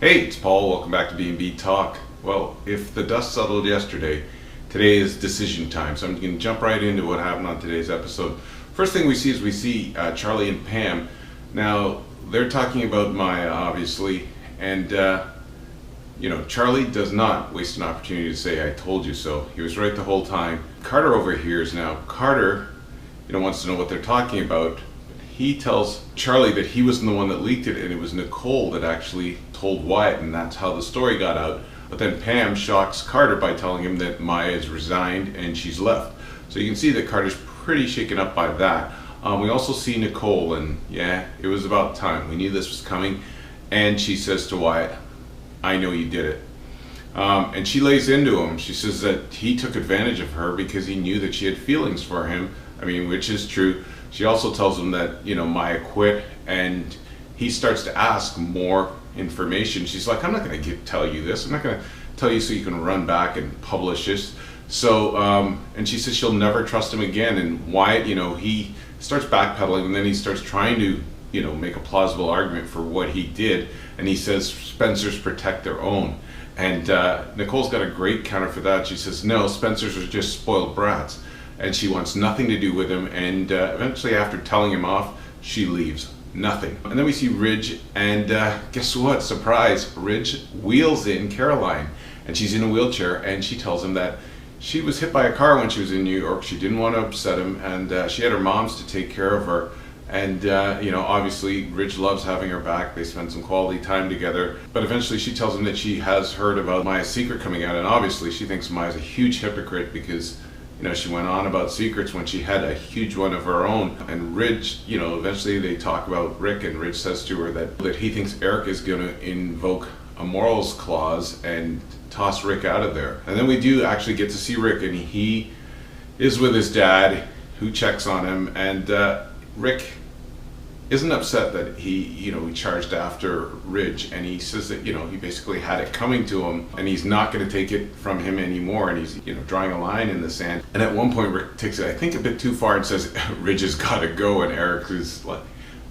Hey, it's Paul. Welcome back to B&B Talk. Well, if the dust settled yesterday, today is decision time. So I'm going to jump right into what happened on today's episode. First thing we see Charlie and Pam. Now, they're talking about Maya, obviously, and Charlie does not waste an opportunity to say, "I told you so." He was right the whole time. Carter overhears now. Carter, wants to know what they're talking about. He tells Charlie that he wasn't the one that leaked it, and it was Nicole that actually told Wyatt, and that's how the story got out. But then Pam shocks Carter by telling him that Maya is resigned and she's left. So you can see that Carter's pretty shaken up by that. We also see Nicole, and yeah, it was about time. We knew this was coming. And she says to Wyatt, "I know you did it." And she lays into him. She says that he took advantage of her because he knew that she had feelings for him. Which is true. She also tells him that, Maya quit, and he starts to ask more information. She's like, "I'm not going to tell you this. I'm not going to tell you so you can run back and publish this." So, and she says she'll never trust him again. And Wyatt, he starts backpedaling, and then he starts trying to, make a plausible argument for what he did. And he says Spencers protect their own. And Nicole's got a great counter for that. She says, "No, Spencers are just spoiled brats." And she wants nothing to do with him, and eventually after telling him off, she leaves. Nothing. And then we see Ridge, and guess what? Surprise! Ridge wheels in Caroline, and she's in a wheelchair, and she tells him that she was hit by a car when she was in New York. She didn't want to upset him, and she had her moms to take care of her. And obviously Ridge loves having her back. They spend some quality time together. But eventually she tells him that she has heard about Maya's secret coming out, and obviously she thinks Maya's a huge hypocrite because she went on about secrets when she had a huge one of her own. And Ridge, eventually they talk about Rick, and Ridge says to her that he thinks Eric is going to invoke a morals clause and toss Rick out of there. And then we do actually get to see Rick, and he is with his dad, who checks on him, and Rick isn't upset that he charged after Ridge, and he says that, he basically had it coming to him, and he's not going to take it from him anymore, and he's, drawing a line in the sand. And at one point, Rick takes it, I think, a bit too far and says, "Ridge has got to go," and Eric is like,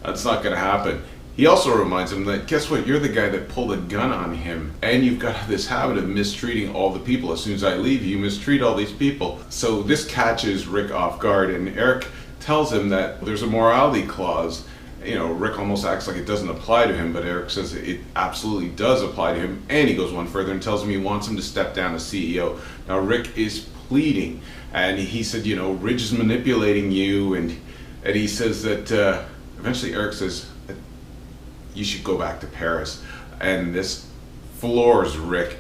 "That's not going to happen." He also reminds him that, guess what, you're the guy that pulled a gun on him, and you've got this habit of mistreating all the people. As soon as I leave, you mistreat all these people. So this catches Rick off guard, and Eric tells him that there's a morality clause. Rick almost acts like it doesn't apply to him, but Eric says it absolutely does apply to him, and he goes one further and tells him he wants him to step down as CEO. Now Rick is pleading, and he said, Ridge is manipulating you, and he says that eventually Eric says that you should go back to Paris, and this floors Rick.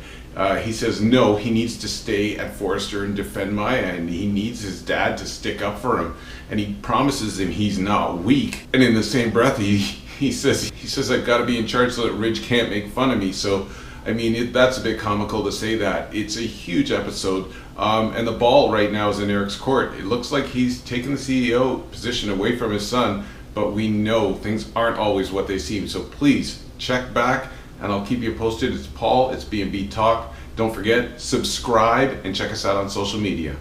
He says no, he needs to stay at Forrester and defend Maya, and he needs his dad to stick up for him, and he promises him he's not weak. And in the same breath, he says I've got to be in charge so that Ridge can't make fun of me. So that's a bit comical to say that. It's a huge episode, and the ball right now is in Eric's court. It looks like he's taken the CEO position away from his son, but we know things aren't always what they seem. So please check back, and I'll keep you posted. It's Paul, it's B&B Talk. Don't forget, subscribe and check us out on social media.